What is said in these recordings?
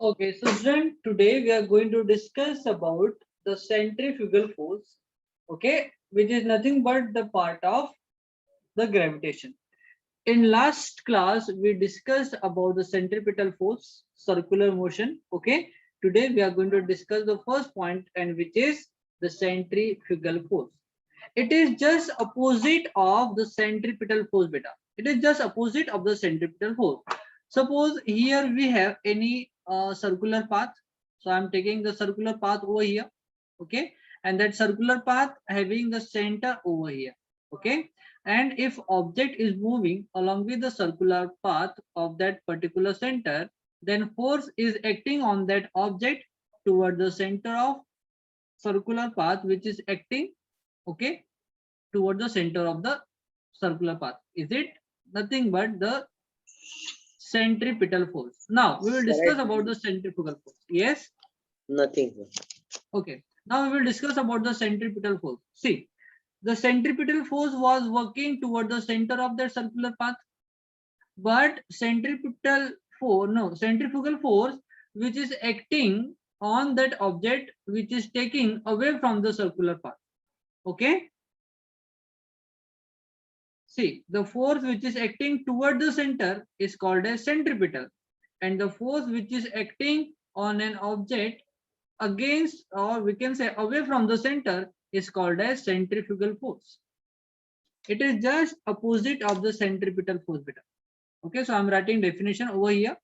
Okay, so student, today we are going to discuss about the centrifugal force, okay, which is nothing but the part of the gravitation. In last class, we discussed about the centripetal force, circular motion, okay. Today we are going to discuss the first point, and which is the centrifugal force. It is just opposite of the centripetal force beta. It is just opposite of the centripetal force. Suppose here we have any circular path. So I'm taking the circular path over here. Okay. And that circular path having the center over here. Okay. And if object is moving along with the circular path of that particular center, then force is acting on that object toward the center of circular path, which is acting, okay, toward the center of the circular path. Is it nothing but the centripetal force? Now we will discuss Correct. about the centrifugal force. Yes. Nothing. Okay. Now we will discuss about the centripetal force. See, the centripetal force was working toward the center of that circular path, but centrifugal force which is acting on that object which is taking away from the circular path. Okay. See, the force which is acting toward the center is called as centripetal, and the force which is acting on an object against, or we can say away from the center, is called as centrifugal force. It is just opposite of the centripetal force beta. Okay, so I'm writing definition over here.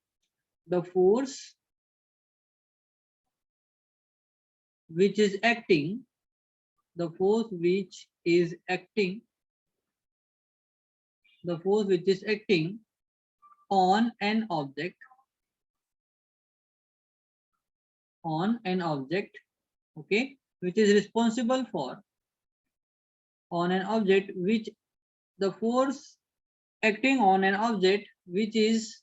The force which is acting, the force which is acting on an object, okay, which is responsible for, on an object, which the force acting on an object which is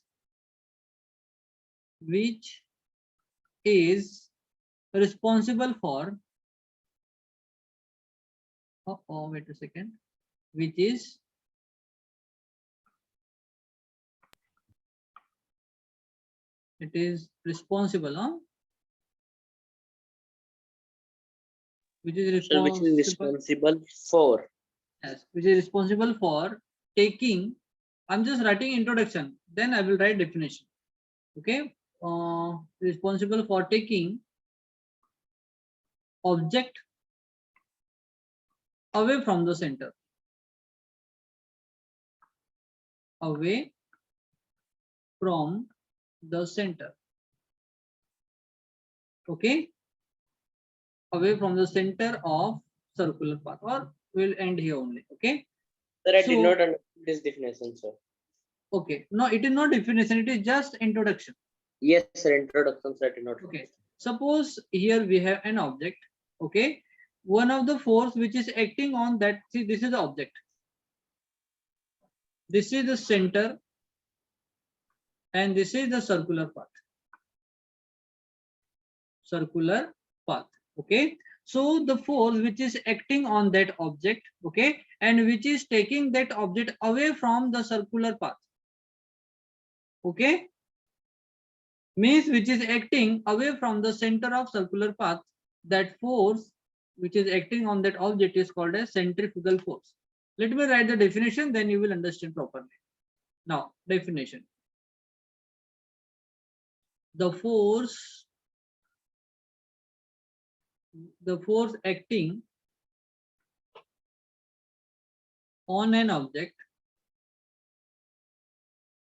responsible for, wait a second, which is it is responsible, which is So which is responsible for? Yes, which is responsible for taking. I'm just writing introduction, then I will write definition. Okay, responsible for taking object away from the center, away from the center. Okay, away from the center of circular path, or we'll end here only. Okay. Sir, I did So, not understand this definition, sir. okay, no, it is not definition, it is just introduction. Yes, sir, introduction, sir, I did not. Okay, suppose here we have an object. Okay, one of the force which is acting on that, see, this is the object, this is the center, and this is the circular path. Okay, so the force which is acting on that object, okay, and which is taking that object away from the circular path, okay, means which is acting away from the center of circular path, that force which is acting on that object is called as centrifugal force. Let me write the definition, then you will understand properly. Now, definition. The force acting on an object,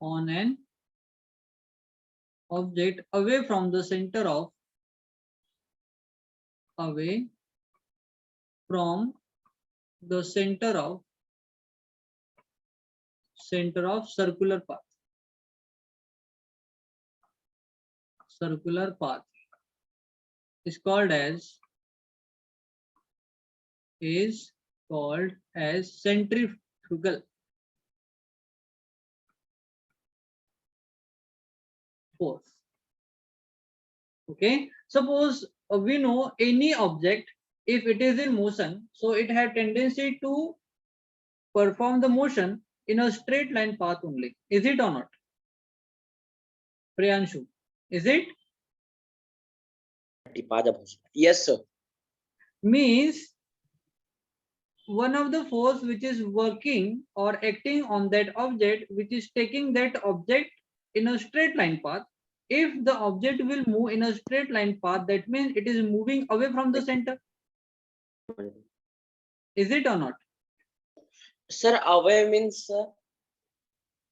away from the center of circular path is called as centrifugal force. Okay, suppose we know any object, if it is in motion, so it has tendency to perform the motion in a straight line path only. Is it or not? Priyanshu, is it? Yes, sir. Means one of the force which is working or acting on that object, which is taking that object in a straight line path. If the object will move in a straight line path, that means it is moving away from the center. Is it or not? Sir, away means, sir.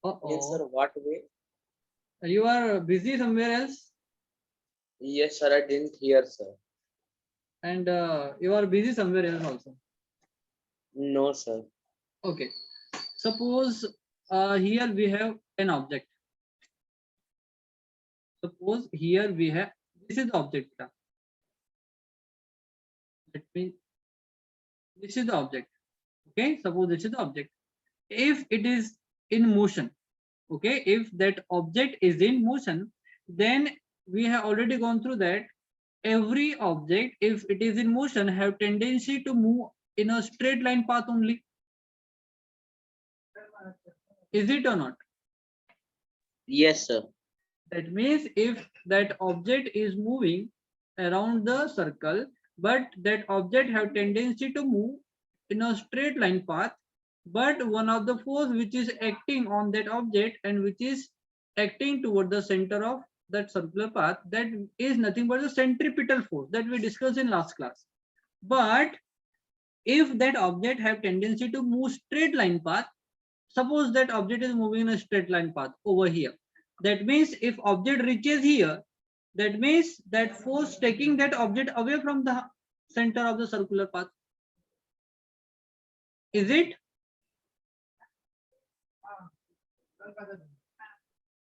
Means, sir, Uh-oh. what way? You are busy somewhere else, Yes, sir, I didn't hear, sir. and you are busy somewhere else also. No, sir. Okay. Suppose here we have an object. Suppose here we have, this is the object. Let me, this is the object. Okay. Suppose this is the object. If it is in motion, okay, if that object is in motion, then we have already gone through that every object, if it is in motion, have tendency to move in a straight line path only. Is it or not? Yes, sir. That means if that object is moving around the circle, but that object have tendency to move in a straight line path, but one of the force which is acting on that object and which is acting toward the center of that circular path, that is nothing but the centripetal force that we discussed in last class. But if that object have tendency to move straight line path, suppose that object is moving in a straight line path over here, that means if object reaches here, that means that force taking that object away from the center of the circular path. Is it?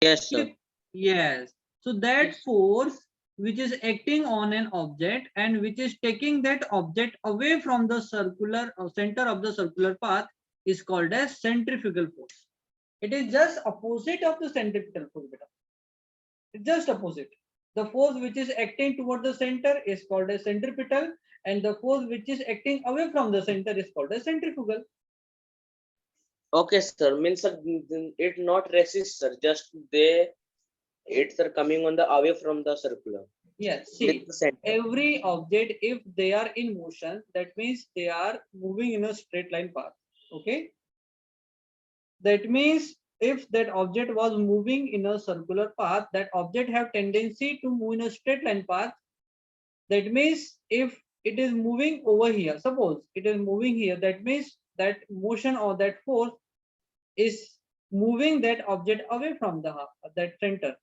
Yes, sir. Yes. So that force which is acting on an object and which is taking that object away from the circular center of the circular path is called as centrifugal force. It is just opposite of the centripetal force. It's just opposite. The force which is acting toward the center is called as centripetal, and the force which is acting away from the center is called as centrifugal. Okay, sir. Means, sir, it not resist, sir. Just it's sir coming on the away from the circular. Yes, With see, the center. every object, if they are in motion, that means they are moving in a straight line path. Okay. That means if that object was moving in a circular path, that object have tendency to move in a straight line path. That means if it is moving over here, suppose it is moving here, that means that motion or that force is moving that object away from the that center.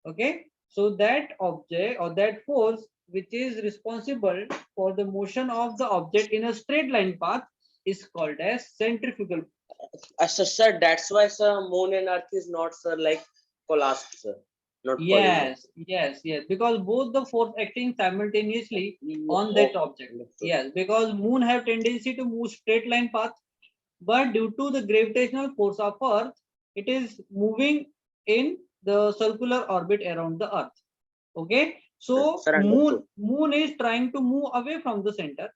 Okay, so that object or that force which is responsible for the motion of the object in a straight line path is called as centrifugal. Sir, that's why, sir, moon and earth is not, sir, like collapsed, sir. Not collision. Yes, because both the force acting simultaneously on that object. Understood. Yes, because moon have tendency to move straight line path, but due to the gravitational force of earth, it is moving in the circular orbit around the earth. Okay, so Sir, understood. moon is trying to move away from the center,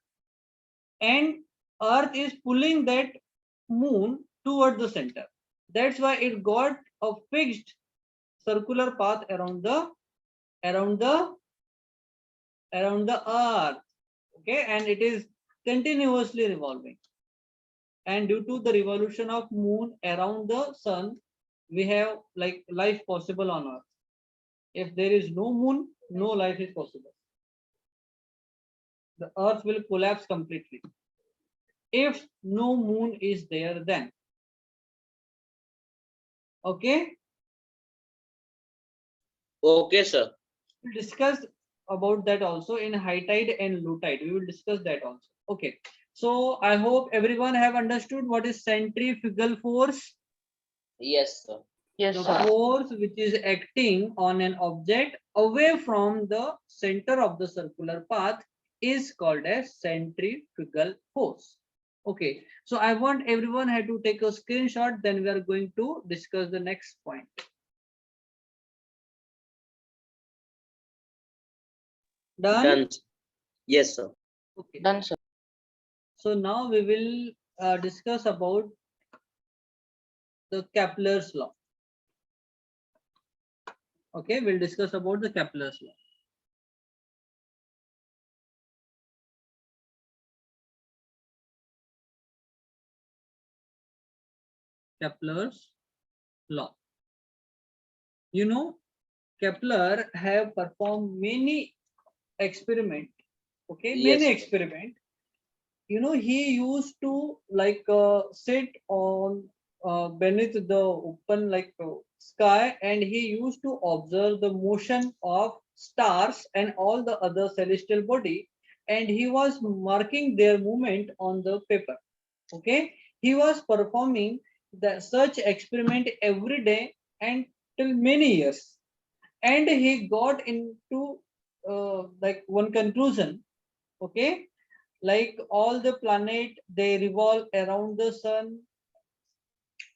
and earth is pulling that moon toward the center. That's why it got a fixed circular path around the around the earth. Okay, and it is continuously revolving, and due to the revolution of moon around the sun, we have like life possible on earth. If there is no moon, no life is possible. The earth will collapse completely if no moon is there. Then okay, Okay, sir. we'll discuss about that also in high tide and low tide. We will discuss that also. Okay, so I hope everyone have understood what is centrifugal force. Yes, sir. Yes, The sir. force which is acting on an object away from the center of the circular path is called as centrifugal force. Okay, so I want everyone had to take a screenshot, then we are going to discuss the next point. Done? Done. Yes, sir. Okay. Done, sir. So now we will discuss about the Kepler's law. Okay, we'll discuss about the Kepler's law. Kepler's law. You know, Kepler have performed many experiment. Okay, many Yes, sir. experiment. You know, he used to like sit on beneath the open like sky, and he used to observe the motion of stars and all the other celestial body, and he was marking their movement on the paper. Okay, he was performing the such experiment every day and till many years, and he got into like one conclusion. Okay, like all the planet they revolve around the sun.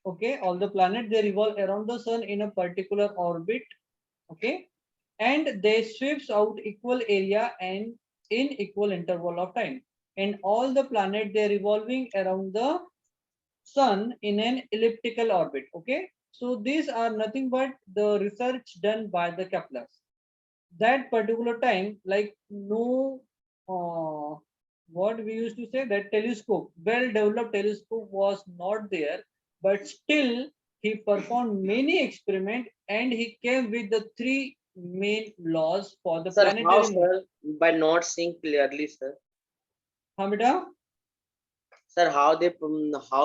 Okay, all the planet they revolve around the sun in a particular orbit. Okay, and they sweeps out equal area and in equal interval of time, and all the planet they're revolving around the sun in an elliptical orbit. Okay, so these are nothing but the research done by the Keplers. That particular time, like no, what we used to say, that telescope, well developed telescope was not there, but still he performed many experiments and he came with the three main laws for the Sir, how, planetary motion. sir? By not seeing clearly, sir. Hamida, Sir, how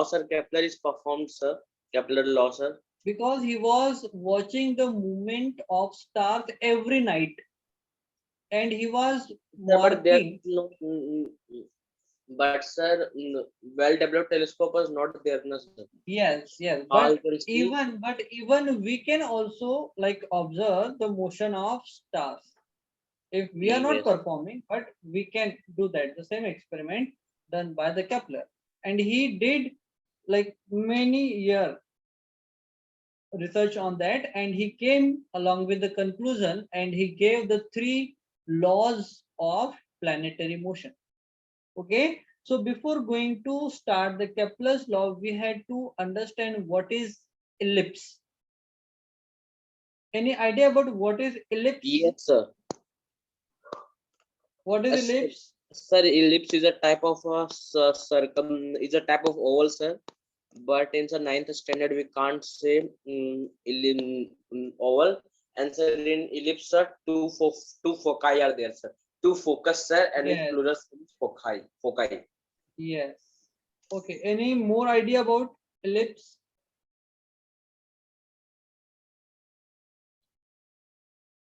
Sir Kepler is performed, sir? Kepler law, sir. because he was watching the movement of stars every night, and he was Sir, but there marking. no. But sir, well-developed telescope was not there, no, sir. Yes, yes, How you can see? even we can also like observe the motion of stars if we are not Yes. performing, but we can do that. The same experiment done by the Kepler, and he did like many year research on that, and he came along with the conclusion, and he gave the three laws of planetary motion. Okay, so before going to start the Kepler's law, we had to understand what is ellipse. Any idea about what is ellipse? Yes, sir. What is Sir, ellipse? sir, ellipse is a type of is a type of oval, sir. But in the ninth standard, we can't say oval. And sir, in ellipse, sir, two foci are there, sir. Two focus, sir, and in Yes, plural foci. yes. Okay, any more idea about ellipse?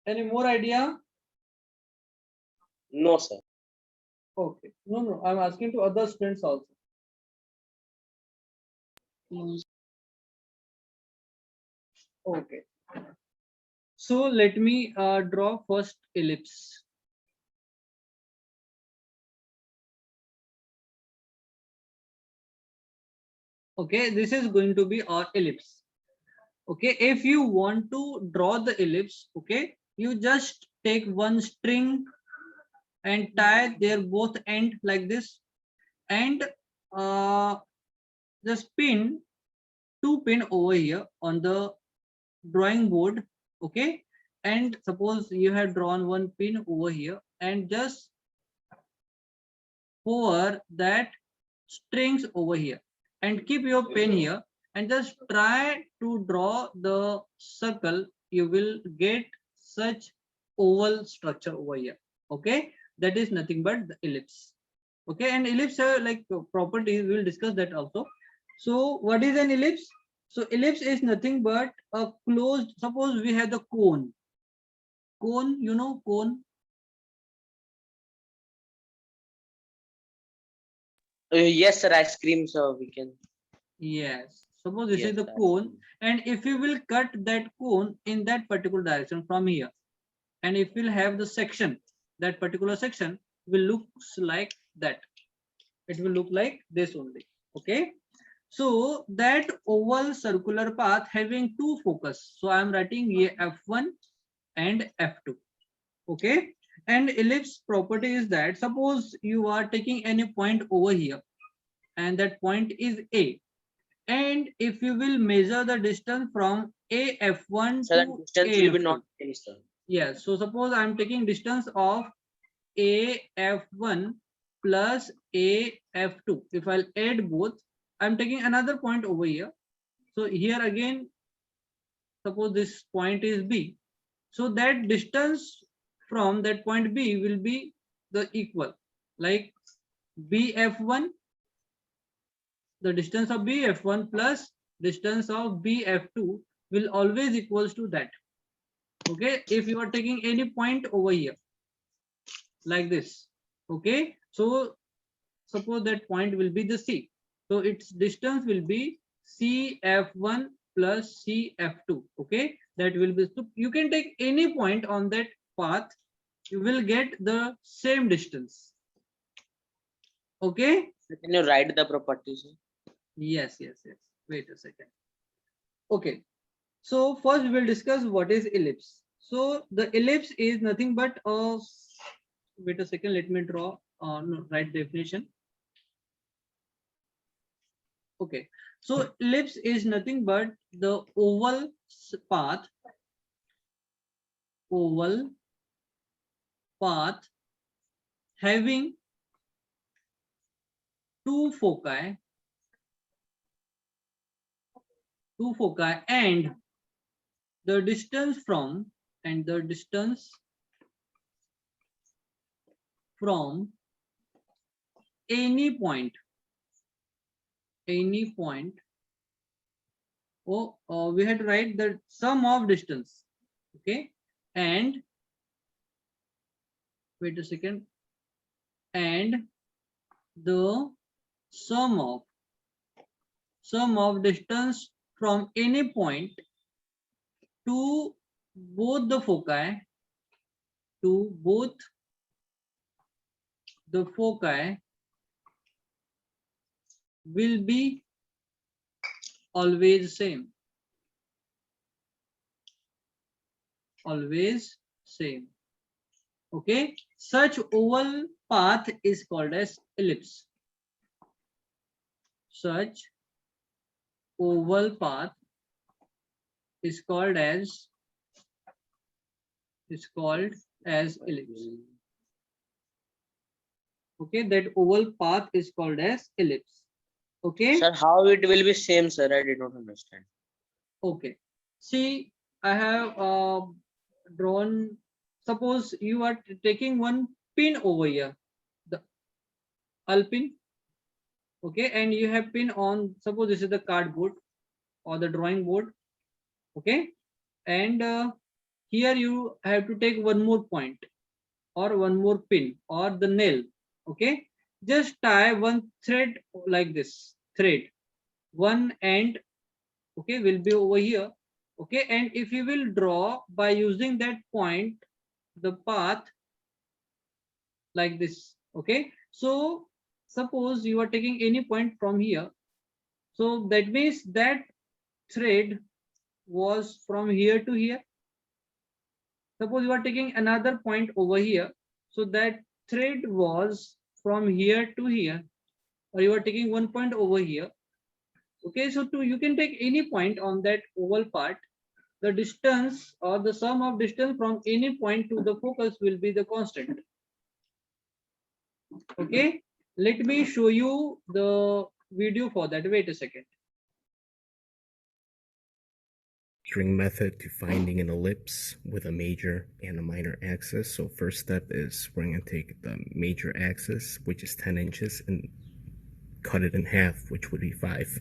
Any more idea? No, sir. Okay, no, no, I'm asking to other students also. Okay, so let me draw first ellipse. Okay, this is going to be our ellipse. Okay, if you want to draw the ellipse, okay, you just take one string and tie their both end like this, and uh, just pin two pin over here on the drawing board. Okay, and suppose you have drawn one pin over here, and just hover that strings over here and keep your pen here, and just try to draw the circle. You will get such oval structure over here. Okay, that is nothing but the ellipse. Okay, and ellipse have like properties, we will discuss that also. So what is an ellipse? So ellipse is nothing but a closed, suppose we have the cone, you know, cone. Yes, sir. Ice cream, sir. We can. Yes, suppose this is Yes, the ice cone, cream. and if you will cut that cone in that particular direction from here, and if we'll have the section, that particular section will looks like that. It will look like this only. Okay, so that oval circular path having two focus. So I am writing here F1 and F2. Okay, and ellipse property is that suppose you are taking any point over here, and that point is A, and if you will measure the distance from AF1 So that to distance will be AF2, not changed, sir. yes, so suppose I'm taking distance of AF1 plus AF2. If I'll add both, I'm taking another point over here. So here again, suppose this point is B. So that distance from that point B will be the equal, like BF1, the distance of BF1 plus distance of BF2 will always equals to that. Okay, if you are taking any point over here like this, okay, so suppose that point will be the C, so its distance will be CF1 plus CF2. Okay, that will be, so you can take any point on that path, you will get the same distance. Okay, Can you write the properties? yes, wait a second. Okay, so first we will discuss what is ellipse. So the ellipse is nothing but a, wait a second, let me draw no, right definition. Okay, so ellipse is nothing but the oval path, having two foci, and the distance from any point, we had to write the sum of distance. Okay, and wait a second, and the sum of distance from any point to both the foci, will be always same. Okay, such oval path is called as ellipse. Such oval path is called as ellipse. Okay, that oval path is called as ellipse. Okay, Sir, how it will be same, sir? I did not understand. okay, see, I have drawn, suppose you are taking one pin over here, the pin. Okay, and you have pin on, suppose this is the cardboard or the drawing board. Okay, and here you have to take one more point or one more pin or the nail. Okay, just tie one thread like this, one end, okay, will be over here. Okay, and if you will draw by using that point the path like this. Okay, so suppose you are taking any point from here, so that means that thread was from here to here. Suppose you are taking another point over here, so that thread was from here to here, or you are taking one point over here. Okay, so you can take any point on that oval part. The distance or the sum of distance from any point to the focus will be the constant. Okay, let me show you the video for that. Wait a second. Method to finding an ellipse with a major and a minor axis. So first step is we're going to take the major axis, which is 10 inches, and cut it in half, which would be 5.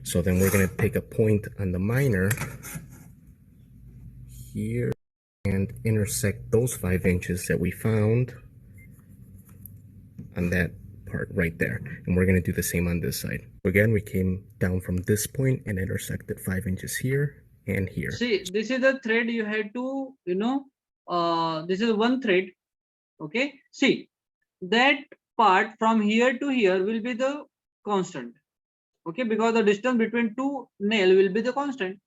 So then we're going to take a point on the minor here and intersect those 5 inches that we found on that part right there. And we're going to do the same on this side. Again, we came down from this point and intersected 5 inches here and here. See, this is the thread you had to, this is one thread. Okay, see, that part from here to here will be the constant. Okay, because the distance between two nail will be the constant.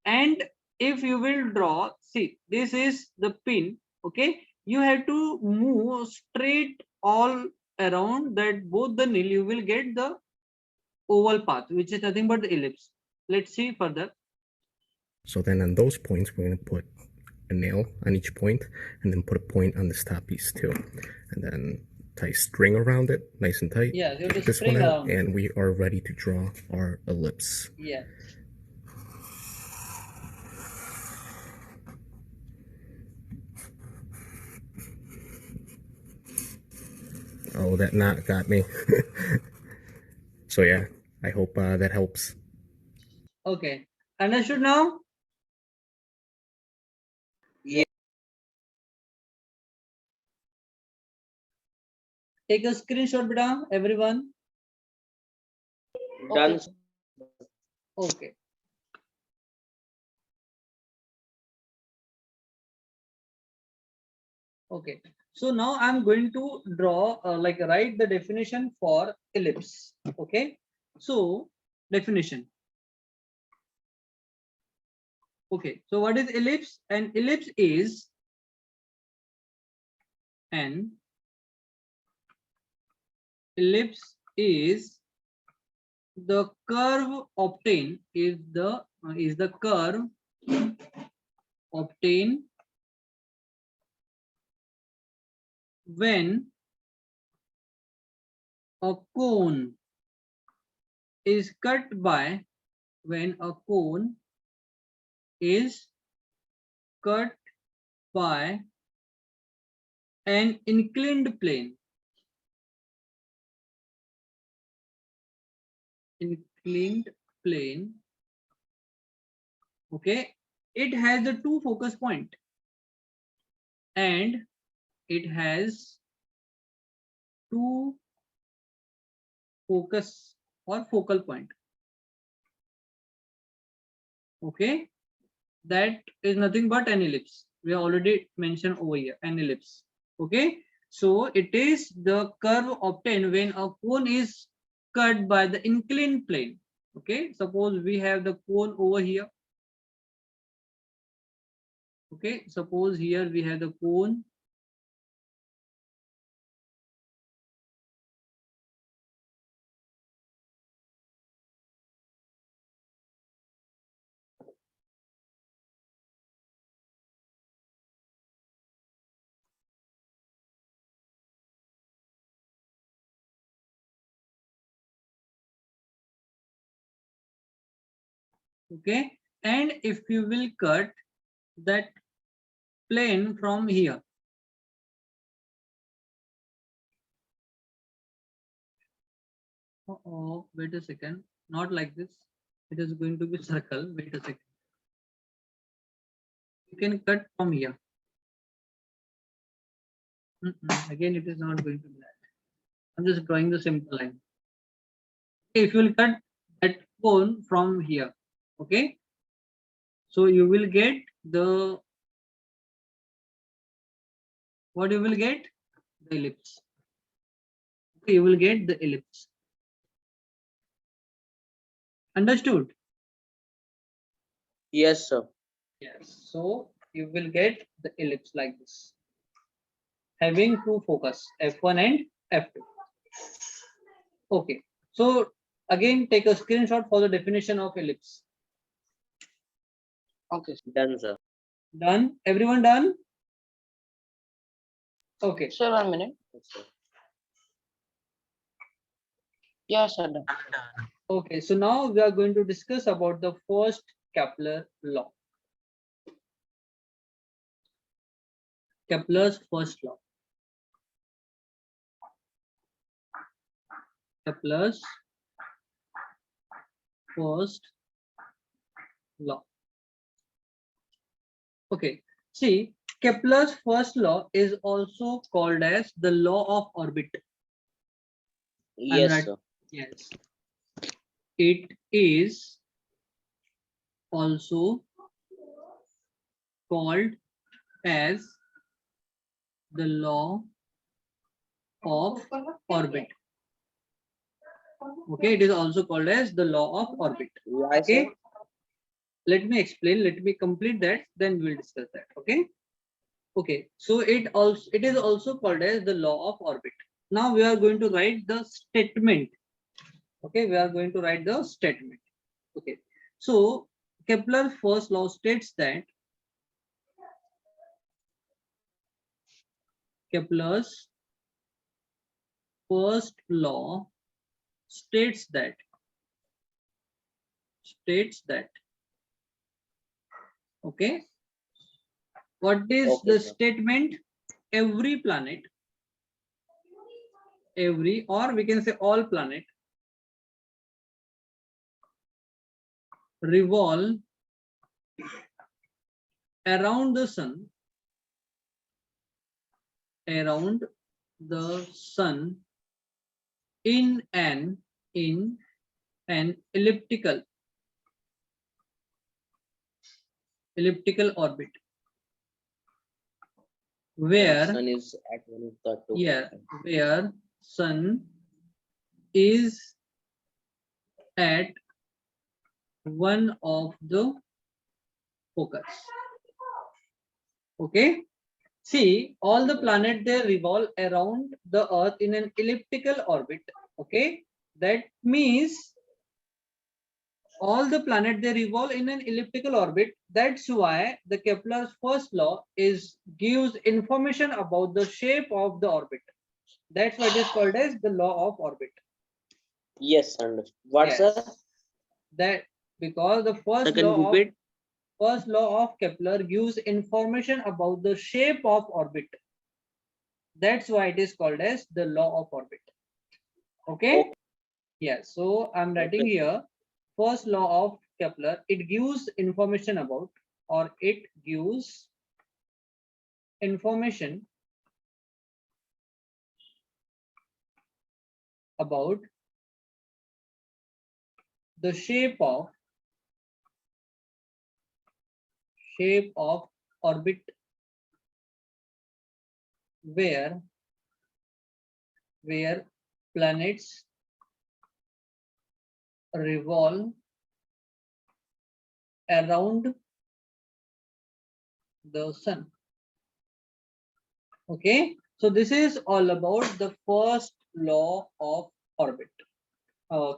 And if you will draw, see, this is the pin. Okay, you have to move straight all around that both the nail, you will get the oval path, which is nothing but the ellipse. Let's see further. So then on those points, we're going to put a nail on each point and then put a point on this top piece too. And then tie string around it, nice and tight. Yeah, take this one out, and we are ready to draw our ellipse. Yeah. Oh, that knot got me. So yeah, I hope that helps. Okay, understood now? Yeah. Take a screenshot, beta, everyone. Done. Okay. Okay. Okay. So now I'm going to draw, like write the definition for ellipse. Okay. So definition. Okay. So what is ellipse? An ellipse is an ellipse is the curve obtained is the curve obtained when a cone is cut by when a cone is cut by an inclined plane. Inclined plane. Okay, it has the two focus point and it has two focus or focal point. Okay, that is nothing but an ellipse. We have already mentioned over here an ellipse. Okay, so it is the curve obtained when a cone is cut by the inclined plane. Okay, suppose we have the cone over here. Okay, suppose here we have the cone. Okay, and if you will cut that plane from here, oh, wait a second, not like this, it is going to be circle. Wait a second, you can cut from here. Again, it is not going to be that. I'm just drawing the simple line. If you will cut that cone from here, okay, so you will get the, what you will get? The ellipse. Okay, you will get the ellipse. Understood? Yes, sir. Yes. So you will get the ellipse like this, having two focus, F1 and F2. Okay. So again, take a screenshot for the definition of ellipse. Okay. Done, sir. Done? Everyone done? Okay. Sir, 1 minute. Yes, sir. Yes, sir. Done. Okay. So now we are going to discuss about the first Kepler law. Kepler's first law. Kepler's first law. Okay. See, Kepler's first law is also called as the law of orbit. Yes, right. sir. Yes. It is also called as the law of orbit. Okay, it is also called as the law of orbit. Why, Okay, sir? let me explain. Let me complete that. Then we'll discuss that. Okay. Okay. So it is also called as the law of orbit. Now we are going to write the statement. Okay, we are going to write the statement. Okay. So Kepler's first law states that Kepler's first law states that okay, what is Okay, the sir. statement? Every planet every, or we can say all planet revolve around the sun, around the sun in an elliptical orbit, where Sun is at one of the two. yeah, where sun is at one of the focus. Okay, see, all the planets, they revolve around the earth in an elliptical orbit. Okay, that means all the planets, they revolve in an elliptical orbit. That's why the Kepler's first law gives information about the shape of the orbit. That's why it is called as the law of orbit. Yes, understood. What's Yes. That because the Can you repeat? first law of Kepler gives information about the shape of orbit. That's why it is called as the law of orbit. Okay. Okay. Yeah. So I'm writing here first law of Kepler. It gives information about, or it gives information about the shape of orbit where planets revolve around the sun. Okay, so this is all about the first law of orbit,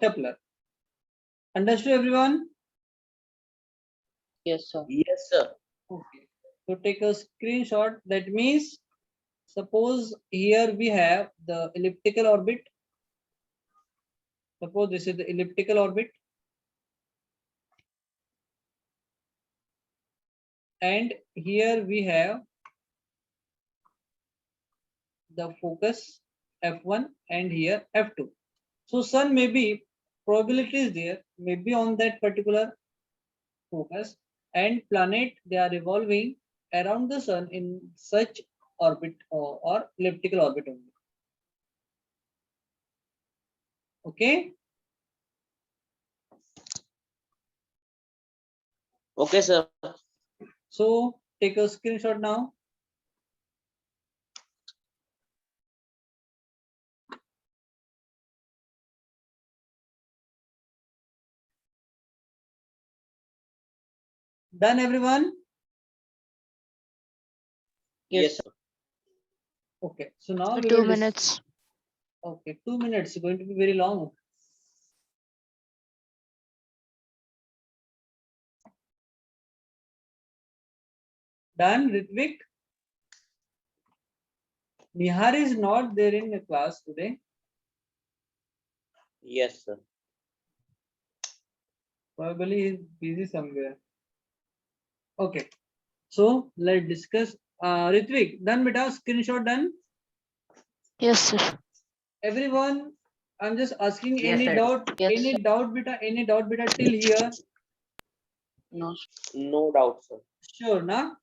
Kepler. Understood, everyone? Yes, sir. Yes, sir. Okay, so take a screenshot. That means, suppose here we have the elliptical orbit. Suppose this is the elliptical orbit, and here we have the focus F1 and here F2. So sun may be, probability is there, maybe on that particular focus, and planet, they are revolving around the sun in such orbit, or elliptical orbit only. Okay. Okay, sir. So take a screenshot now. Done, everyone? Yes, sir. Okay, so now we 2 will minutes. okay, 2 minutes, going to be very long. Done, Ritvik? Nihar is not there in the class today. Yes, sir. Probably he's busy somewhere. Okay, so let's discuss. Ritvik, done, beta? Screenshot done? Yes, sir. Everyone, I'm just asking, Yes, any sir. doubt, Yes, any sir. doubt, beta, any doubt, beta, till here? No, No doubt, sir. Sure, na?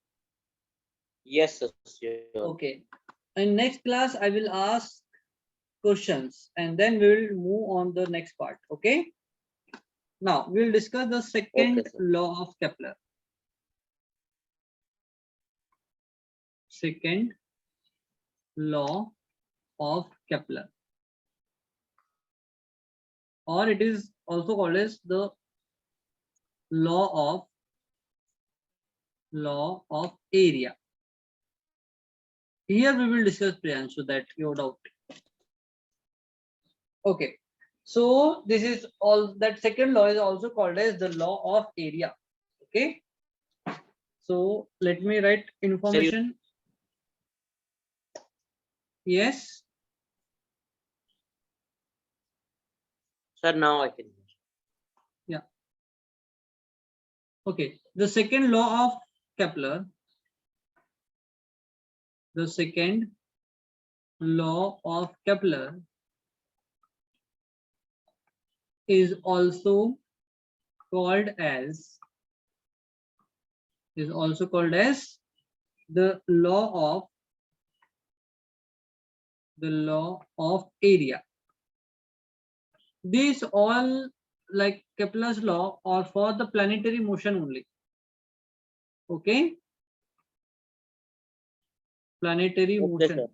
Yes, sir. Sure. Okay. In next class, I will ask questions and then we will move on the next part. Okay. Now we'll discuss the second Okay, sir. law of Kepler. Second law of Kepler, or it is also called as the law of area. Here we will discuss, Priyanshu, that your doubt. Okay, so this is all, that second law is also called as the law of area. Okay, so let me write information. Yes. Sir, now I can. Yeah. Okay, the second law of Kepler, the second law of Kepler is also called as the law of area. These all, like Kepler's law, are for the planetary motion only. Okay, planetary Okay, motion. sir.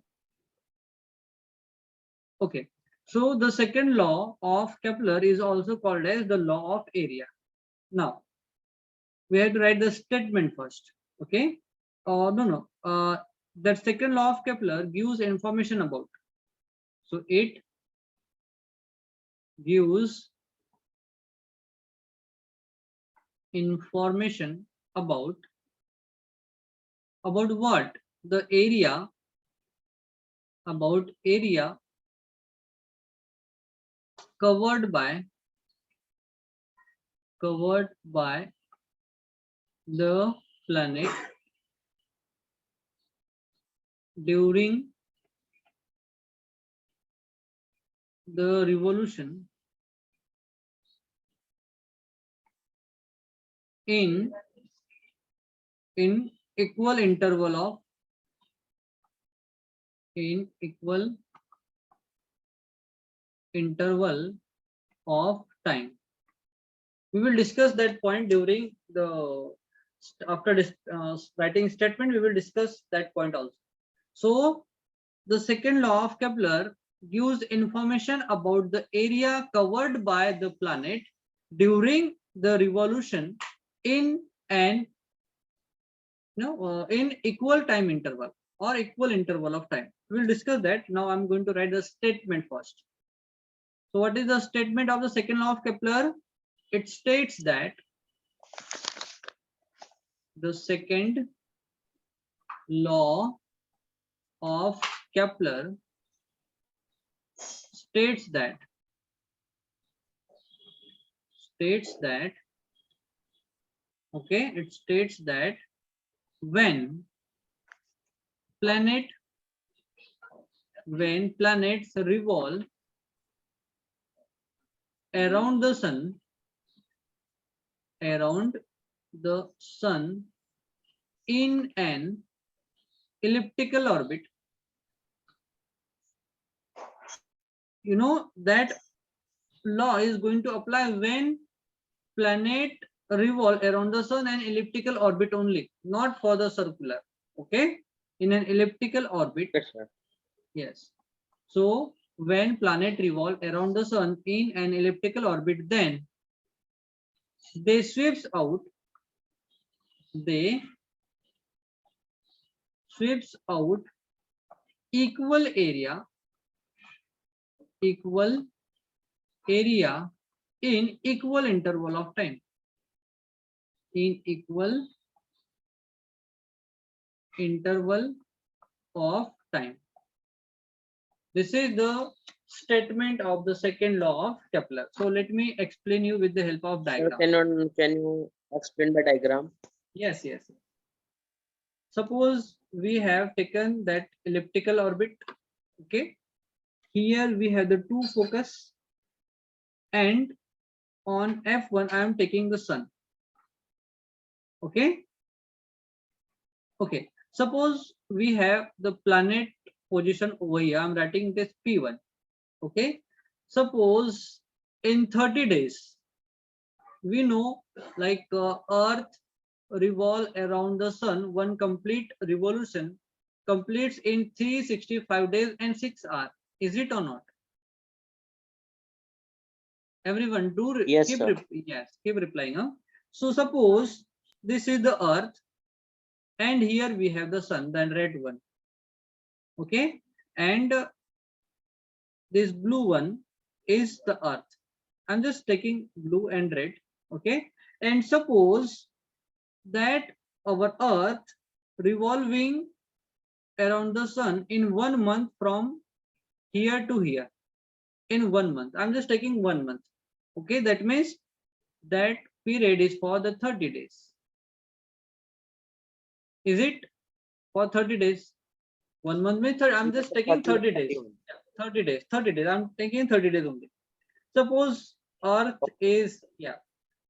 Okay, so the second law of Kepler is also called as the law of area. Now we have to write the statement first. Okay, that second law of Kepler gives information about. So it gives information about what? The area, about area covered by the planet during the revolution in equal interval of time. We will discuss that point during the writing statement. We will discuss that point also. So the second law of Kepler gives information about the area covered by the planet during the revolution in an in equal time interval or equal interval of time. We will discuss that. Now I'm going to write the statement first. So what is the statement of the second law of Kepler? It states that the second law of Kepler states that when planets revolve around the sun in an elliptical orbit, you know that law is going to apply when planet revolve around the sun and elliptical orbit only, not for the circular. Okay, in an elliptical orbit. Yes, sir. Yes. So when planet revolve around the sun in an elliptical orbit, then they sweeps out equal area in equal interval of time. In equal interval of time. This is the statement of the second law of Kepler. So let me explain you with the help of Sir, diagram. can you explain the diagram? Yes. Suppose we have taken that elliptical orbit. Okay. Here we have the two focus, and on F1 I am taking the sun. Okay. Suppose we have the planet position over here. I'm writing this P1. Okay. Suppose in 30 days, we know like Earth revolve around the sun, one complete revolution completes in 365 days and 6 hours. Is it or not? Everyone do Yes, keep sir. keep replying. Huh? So suppose this is the Earth and here we have the sun, the red one. Okay, and this blue one is the Earth. I'm just taking blue and red. Okay, and suppose that our Earth revolving around the sun in 1 month from here to here, in 1 month. I'm just taking 1 month. Okay, that means that period is for the 30 days. Is it for 30 days? 1 month means I'm just taking 30 days. 30 days. I'm taking 30 days only. Suppose Earth is, yeah,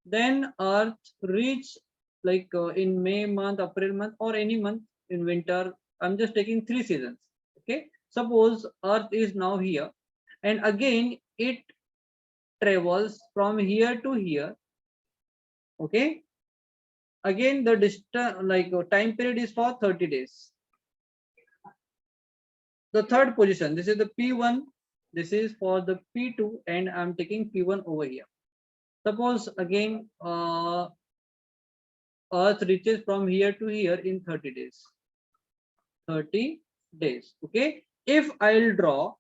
then Earth reach like in May month, April month, or any month in winter. I'm just taking 3 seasons. Okay, suppose Earth is now here, and again it travels from here to here. Okay, again the distance like time period is for 30 days. The third position, this is the P1, this is for the P2, and I'm taking P1 over here. Suppose again Earth reaches from here to here in 30 days. 30 days. Okay, if I'll draw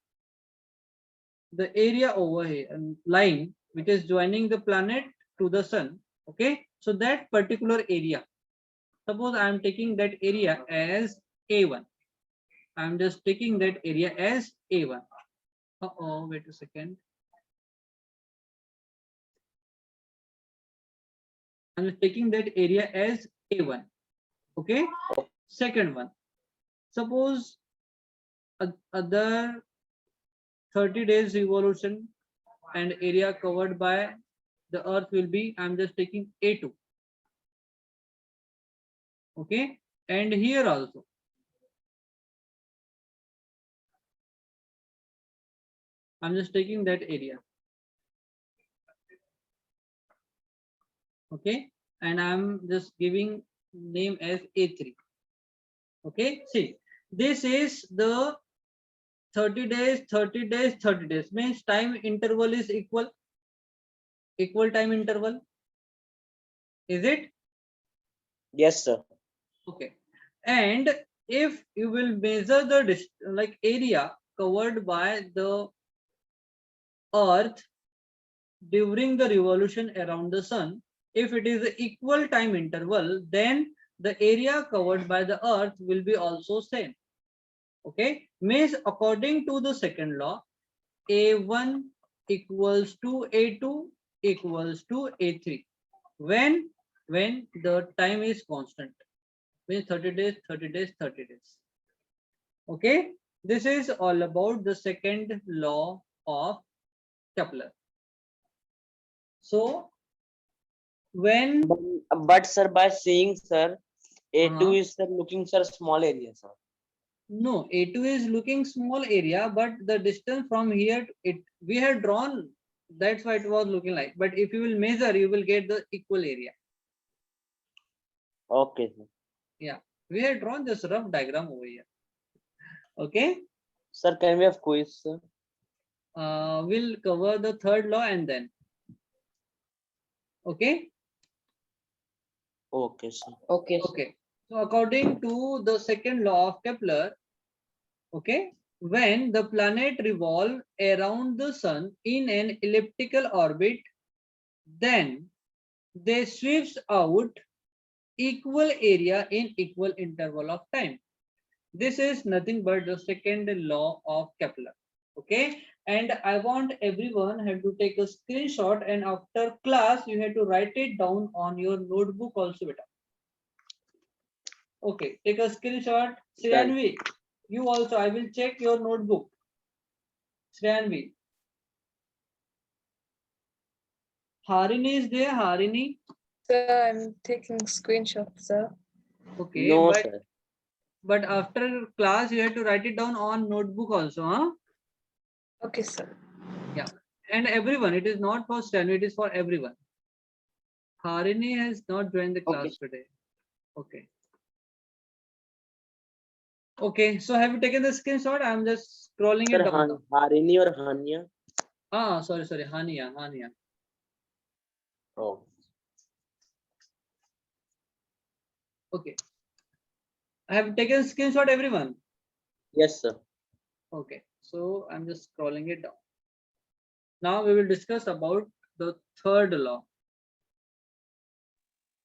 the area over here and line which is joining the planet to the sun, okay, so that particular area, suppose I am taking that area as A1. I'm just taking that area as A1. Wait a second. I'm just taking that area as A1. Okay, second one, suppose other 30 days revolution and area covered by the earth will be, I'm just taking A2. Okay, and here also I'm just taking that area. Okay, and I'm just giving name as A3. Okay, see, this is the 30 days, 30 days, 30 days, means time interval is equal time interval. Is it? Yes, sir. Okay, and if you will measure the like area covered by the earth during the revolution around the sun, if it is the equal time interval, then the area covered by the earth will be also same. Okay, means according to the second law, A1 equals to A2 equals to A3 when the time is constant, means 30 days, 30 days, 30 days. Okay, this is all about the second law of Kepler. So when But sir, by seeing sir, A2 Uh-huh. is sir looking sir small area, sir. No, A2 is looking small area, but the distance from here to it we have drawn, that's why it was looking like. But if you will measure, you will get the equal area. Okay, sir. Yeah, we have drawn this rough diagram over here. Okay, Sir, can we have quiz, sir? we'll cover the third law and then. Okay. Okay, sir. Okay, sir. Okay. So according to the second law of Kepler, okay, when the planet revolve around the sun in an elliptical orbit, then they sweeps out equal area in equal interval of time. This is nothing but the second law of Kepler. Okay, and I want everyone have to take a screenshot, and after class you have to write it down on your notebook also, beta. Okay, take a screenshot. Shriyanvi, you also, I will check your notebook. Shriyanvi. Harini is there, Harini? Sir, I'm taking screenshot, sir. Okay, No, sir. but after class you have to write it down on notebook also, huh? Okay, sir. Yeah, and everyone, it is not for Shriyanvi, it is for everyone. Harini has not joined the class today. Okay. Okay, so have you taken the screenshot? I'm just scrolling it Sir, down now. Harini or Hania? Sorry, Hania. Oh. Okay. I have taken screenshot, everyone. Yes, sir. Okay, so I'm just scrolling it down. Now we will discuss about the third law.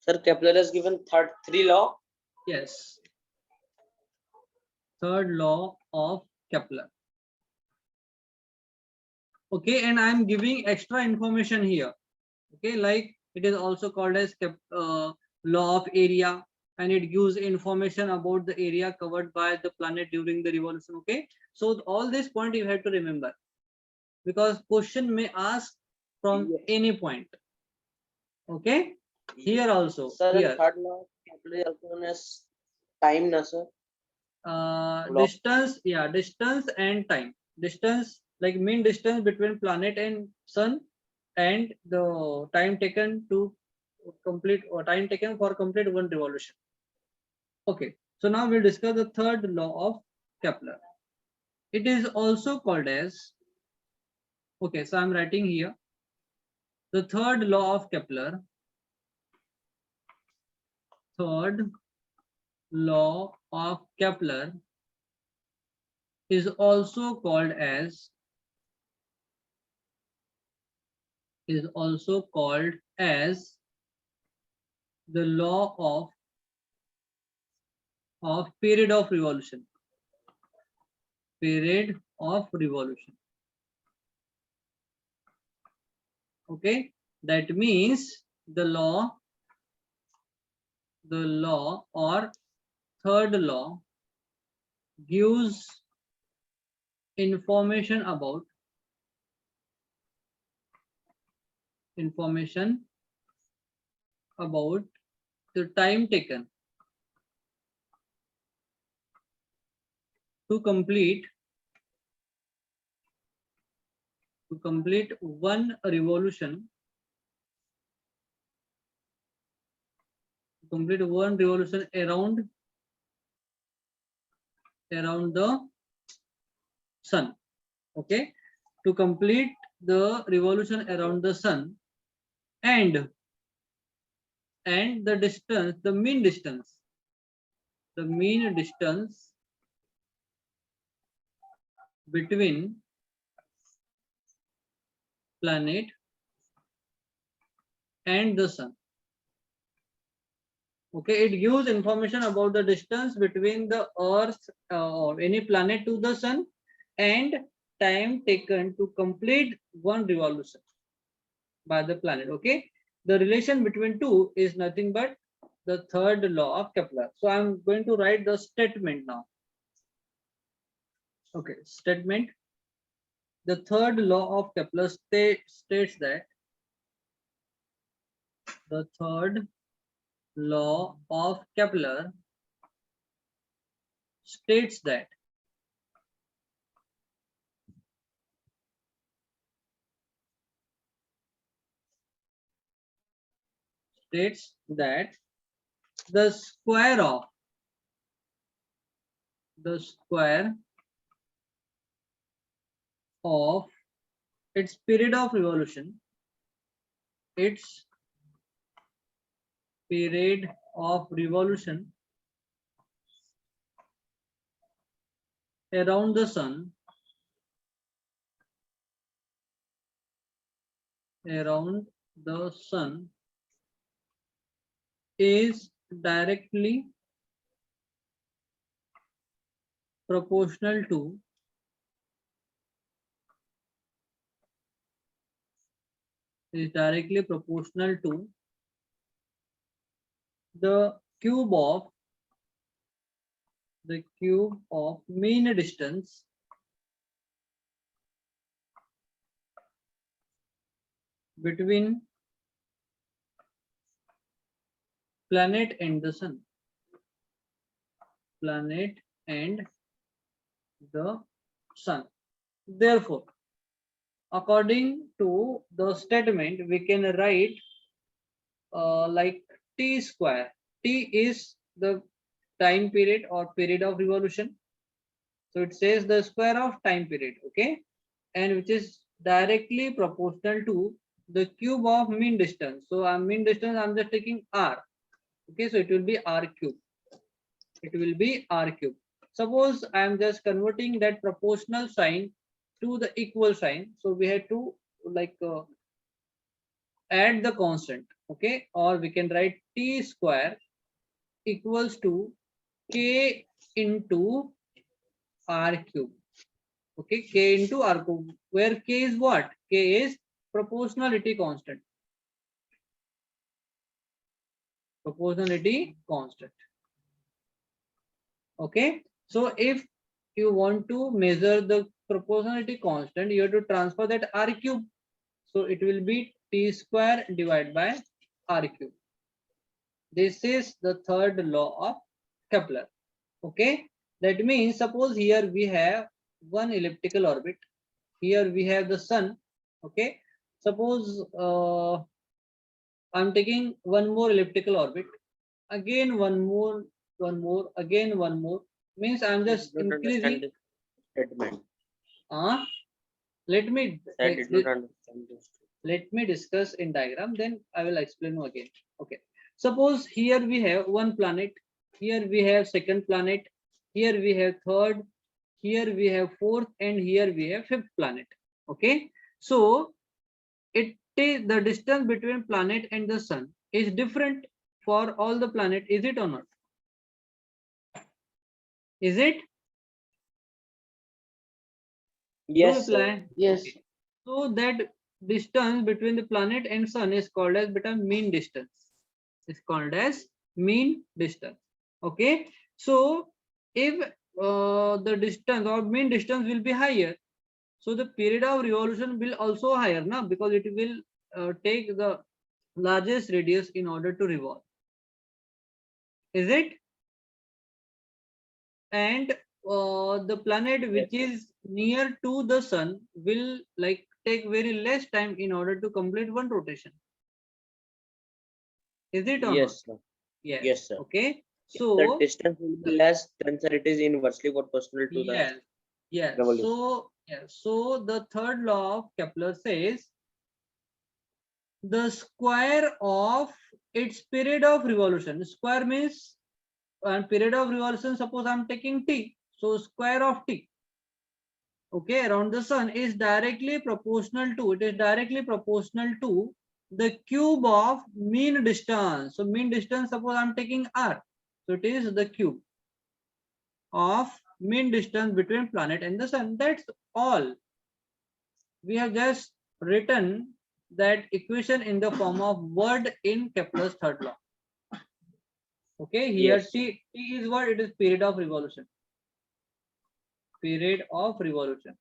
Sir, Kepler has given three law. Yes. Third law of Kepler. Okay, and I'm giving extra information here. Okay, like it is also called as law of area, and it gives information about the area covered by the planet during the revolution. Okay, so all this point you have to remember, because question may ask from Yes. any point. Okay, here also, Sir, here and third law of Kepler is also known as time, na sir? Law. distance, yeah, distance and time. Distance, like mean distance between planet and sun, and the time taken to complete, or time taken for complete one revolution. Okay, so now we'll discuss the third law of Kepler. It is also called as, okay, so I'm writing here the third law of Kepler. Third law of Kepler is also called as the law of period of revolution. Period of revolution. Okay, that means the law or third law gives information about the time taken to complete one revolution, around the sun. Okay, to complete the revolution around the sun, and the distance, the mean distance between planet and the sun. Okay, it gives information about the distance between the earth or any planet to the sun, and time taken to complete one revolution by the planet. Okay, the relation between two is nothing but the third law of Kepler. So I'm going to write the statement now. Okay, statement. The third law of Kepler states that the third law of Kepler states that the square of its period of revolution, around the sun is directly proportional to the cube of mean distance between planet and the sun. Therefore, according to the statement, we can write like t square. T is the time period or period of revolution. So it says the square of time period, okay, and which is directly proportional to the cube of mean distance. So mean distance, I'm just taking r. Okay, so it will be r cube. Suppose I am just converting that proportional sign to the equal sign. So we have to like add the constant, okay, or we can write t square equals to k into r cube. Okay, k into r cube, where k is what? K is proportionality constant. Okay, so if you want to measure the proportionality constant, you have to transfer that r cube So it will be T square divided by R cube. This is the third law of Kepler. Okay, that means suppose here we have one elliptical orbit. Here we have the sun. Okay, suppose I'm taking one more elliptical orbit, again one more, again one more. Means I'm just Don't understand increasing. this statement. Let me I did not understand this. let me discuss in diagram, then I will explain you again. Okay, suppose here we have one planet, here we have second planet, here we have third, here we have fourth, and here we have fifth planet. Okay, so it is the distance between planet and the sun is different for all the planet. Is it or not? Is it? Yes, Do sir. reply. Yes. Okay. So that distance between the planet and sun is called as beta mean distance. It's called as mean distance. Okay. So if the distance or mean distance will be higher, so the period of revolution will also higher now, because it will take the largest radius in order to revolve. Is it? And the planet which is near to the sun will like take very less time in order to complete one rotation. Is it or not? Yes, sir. Yes. Yes, sir. Okay. If So the distance will be less, then sir, it is inversely proportional to yes, the yes. revolution. So yes. So the third law of Kepler says the square of its period of revolution. Square means period of revolution. Suppose I'm taking t, so square of t. Okay, around the sun is directly proportional to. It is directly proportional to the cube of mean distance. So mean distance. Suppose I'm taking r, so it is the cube of mean distance between planet and the sun. That's all. We have just written that equation in the form of word in Kepler's third law. Okay, here Yes, t is what? It is period of revolution. Period of revolution.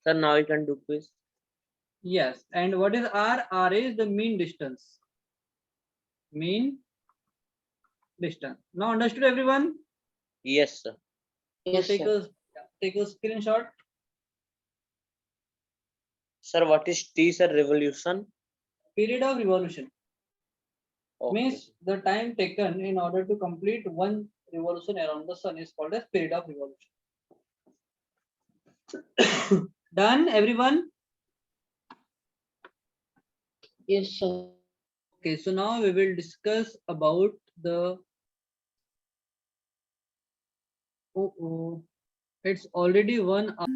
sir. Now we can do quiz. Yes, and what is r? R is the mean distance. Mean distance. Now understood, everyone? Yes, sir. So Yes, take sir. a screenshot. Sir, what is T, sir? Revolution. Period of revolution Okay. means the time taken in order to complete one revolution around the sun is called as period of revolution. Done, everyone? Yes, sir. Okay, so now we will discuss about the it's already 1 hour.